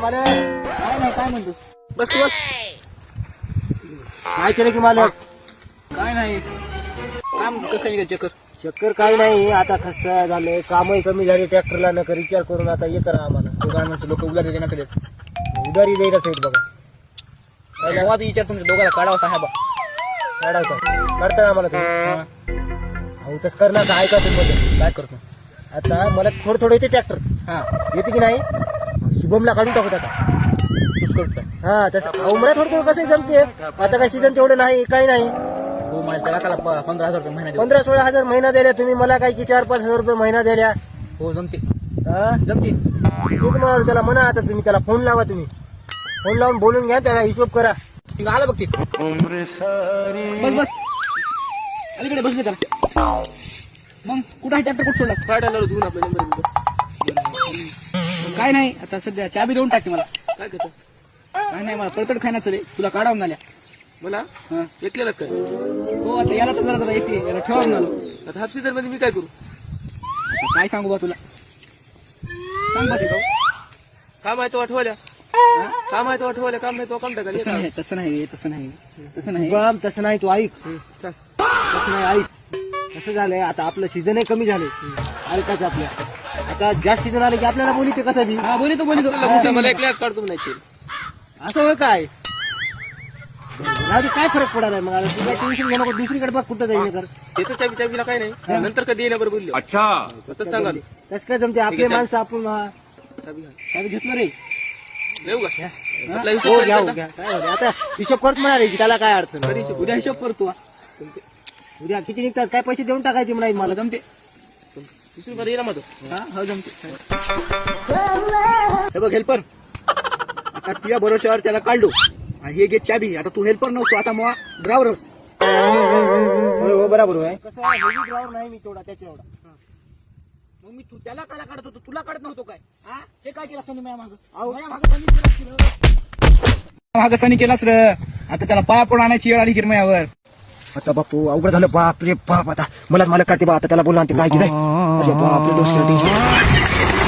मालक काय नाही, काय म्हणतोस? बस तू बस. काय केलं की मालक? काय नाही, काम कसं काय चक्कर? चक्कर काय नाही, आता कसं झालंय, कामही कमी झाली, ट्रॅक्टरला नका विचार करून आता हे करा आम्हाला. दोघांना लोक उलारी देण्यात येत. उदारी द्यायलाच आहेत बघा. तेव्हा ते विचार तुमच्या दोघाला काढावा साहेब. काढावता काढता आम्हाला तुम्ही. अहो तसं करणार का? ऐका तुम्ही काय करतो? आता मला थोडं थोडं येते ट्रॅक्टर. हा, येते की नाही? शुभमला काढून टाकू आता. तूच करतो. हा तसं अहो मला थोडं थोडं कसं जमते. आता काय सीझन तेवढं नाही, काही नाही. हो, माझ्या त्याला 15,000 रुपये महिना देऊ. 15-16 हजार महिना दिल्या तुम्ही मला, काय की 4-5 हजार रुपये महिना दिल्या. हो, जमते हा जमते. ठीक म्हणाल त्याला, म्हणा आता तुम्ही त्याला फोन लावा. तुम्ही फोन लावून बोलून घ्या, त्याला हिशोब करा. ठीक आलं बघ ते. बस बस, अलीकडे बसले त्याला. मग कुठं आहे ट्रॅक्टर? कुठं सोडला? काढायला घेऊन आपला नंबर. काय नाही, आता सध्या चाबी देऊन टाकते मला. काय करतो काय नाही, मला परतड खाण्याचं रे. तुला काढावून आल्या. मला हा. एकल्यालाच काय? हो, आता याला तर जरा येते, याला ठेवावून आलो. आता हाफ सीझन मध्ये मी काय करू? आता काय सांगू बा तुला? सांग बा ते भाऊ. काम आहे तो आठवल्या, काम आहे तो आठवल्या, काम नाही तो काम टाकायला. तसं नाही, तसं नाही, तसं नाही, तसं नाही. शुभम तसं नाही, तू ऐक. चल. तसं नाही, ऐक. कसं झालंय, आता आपलं सीझनही कमी झाले. ऐकायचं आपल्या. आता जास्त सीझन आले की आपल्याला बोली ते कसं बी. हा, बोली तो. मला एकल्याच काढतो नाही. असं होय काय? काय फरक पडणार आहे मग? आता तू काय टेन्शन घेऊ नको, दुसरीकडे बघ कुठं जाईल कर. त्याचं चाबीला काय नाही, नंतर कधी येण्यावर बोललो. अच्छा तसं सांगा. कसं काय जमते आपले माणसं आपण. चाबी घ्या. चाबी घेतलं रे. येऊ का? आपला हो हिशोब घ्या, हो, करता? घ्या. काय होतं? आता हिशोब करत म्हणाले की त्याला काय अडचण. उद्या हिशोब करतो. उद्या किती निघतात? काय पैसे देऊन टाकायचे म्हणाले मला. जमते. दुसरी मध्ये येणार मग. हा, हो जमते. हे बघ हेल्पर, आता तुझ्या भरोश्यावर त्याला काढलो. आणि हे घे चाबी. आता तू हेल्पर नव्हतो, आता मग ड्रायव्हरच. होय हो, बरोबर आहे. कसं आहे, हेवी ड्रायव्हर नाही मी तेवढा, त्याच्या एवढा. मग मी त्याला काला काढत होतो, तुला काढत नव्हतो काय? हा, हे काय केलं सनी माझ्या मागं सनी केलास र. आता त्याला पाया पडून आणायची वेळ आली किरमयावर. आता बापू अवघड झालं. बाप रे बाप. आता मला काढते बा. आता त्याला बोला काय की जाय. अरे बाप रे, डोसक्याला टेन्शन.